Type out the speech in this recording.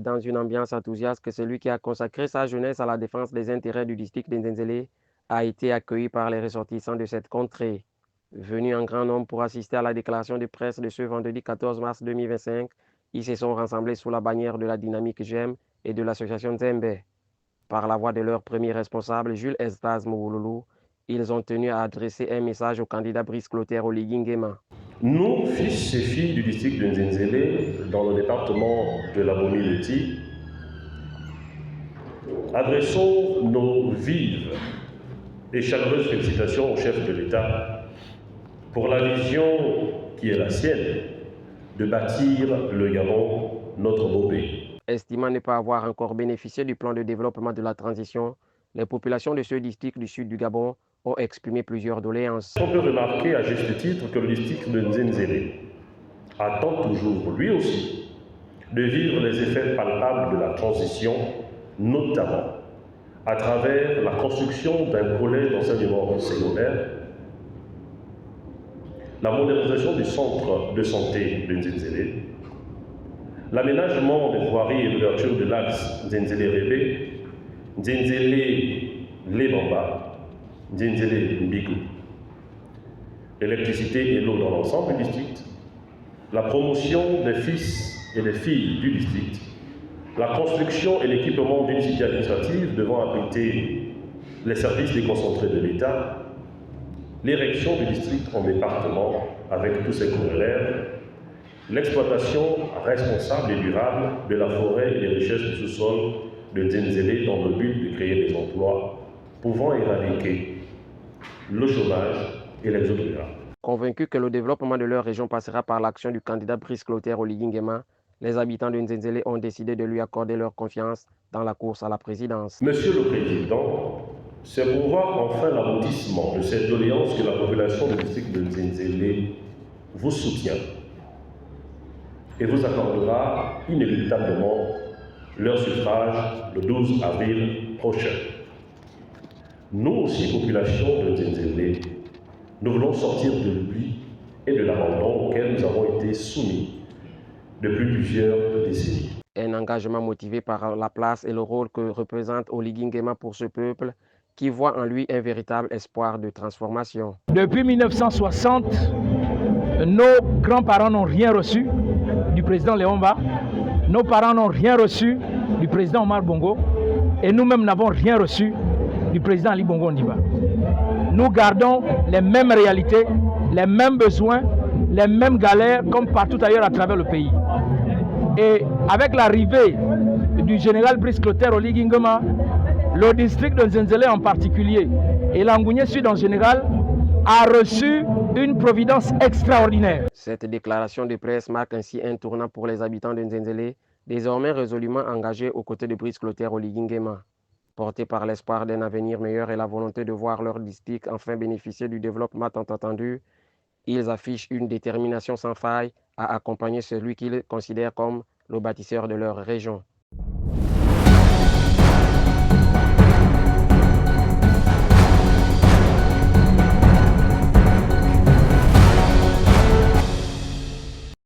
C'est dans une ambiance enthousiaste que celui qui a consacré sa jeunesse à la défense des intérêts du district d'Nzenzele a été accueilli par les ressortissants de cette contrée. Venus en grand nombre pour assister à la déclaration de presse de ce vendredi 14 mars 2025, ils se sont rassemblés sous la bannière de la dynamique GEM et de l'association Nzembe. Par la voix de leur premier responsable, Jules Estaz Mouloulou, ils ont tenu à adresser un message au candidat Brice Clotaire Oligui Nguema. Nous, fils et filles du district de Nzenzele, dans le département de la Bomileti, adressons nos vives et chaleureuses félicitations au chef de l'État pour la vision qui est la sienne de bâtir le Gabon, notre beau pays. Estimant ne pas avoir encore bénéficié du plan de développement de la transition, les populations de ce district du sud du Gabon ont exprimé plusieurs doléances. On peut remarquer à juste titre que le district de Nzenzele attend toujours, lui aussi, de vivre les effets palpables de la transition, notamment à travers la construction d'un collège d'enseignement secondaire, la modernisation du centre de santé de Nzenzele, l'aménagement des voiries et l'ouverture de l'axe Nzenzele-Rébé, Nzenzele-Lebamba, Nzenzele-Mbigou, l'électricité et l'eau dans l'ensemble du district, la promotion des fils et des filles du district, la construction et l'équipement d'une cité administrative devant abriter les services déconcentrés de l'État, l'érection du district en département avec tous ses corollaires, l'exploitation responsable et durable de la forêt et des richesses du sous-sol de Nzenzele dans le but de créer des emplois pouvant éradiquer le chômage et l'exode rural. Convaincus que le développement de leur région passera par l'action du candidat Brice Clotaire Oligui Nguema, les habitants de Nzenzele ont décidé de lui accorder leur confiance dans la course à la présidence. Monsieur le Président, c'est pour voir enfin l'aboutissement de cette doléance que la population du district de Nzenzele vous soutient et vous accordera inéluctablement leur suffrage le 12 avril prochain. Nous aussi, population de Nzenzele, nous voulons sortir de l'oubli et de l'abandon auquel nous avons été soumis depuis plusieurs décennies. Un engagement motivé par la place et le rôle que représente Oligui Nguema pour ce peuple qui voit en lui un véritable espoir de transformation. Depuis 1960, nos grands-parents n'ont rien reçu du président Léon Mba, nos parents n'ont rien reçu du président Omar Bongo et nous-mêmes n'avons rien reçu du président Ali Bongo Ondimba. Nous gardons les mêmes réalités, les mêmes besoins, les mêmes galères comme partout ailleurs à travers le pays. Et avec l'arrivée du général Brice Clotaire Oligui Nguema, le district de Nzenzele en particulier et l'Angounié Sud en général a reçu une providence extraordinaire. Cette déclaration de presse marque ainsi un tournant pour les habitants de Nzenzele, désormais résolument engagés aux côtés de Brice Clotaire Oligui Nguema. Portés par l'espoir d'un avenir meilleur et la volonté de voir leur district enfin bénéficier du développement tant attendu, ils affichent une détermination sans faille à accompagner celui qu'ils considèrent comme le bâtisseur de leur région.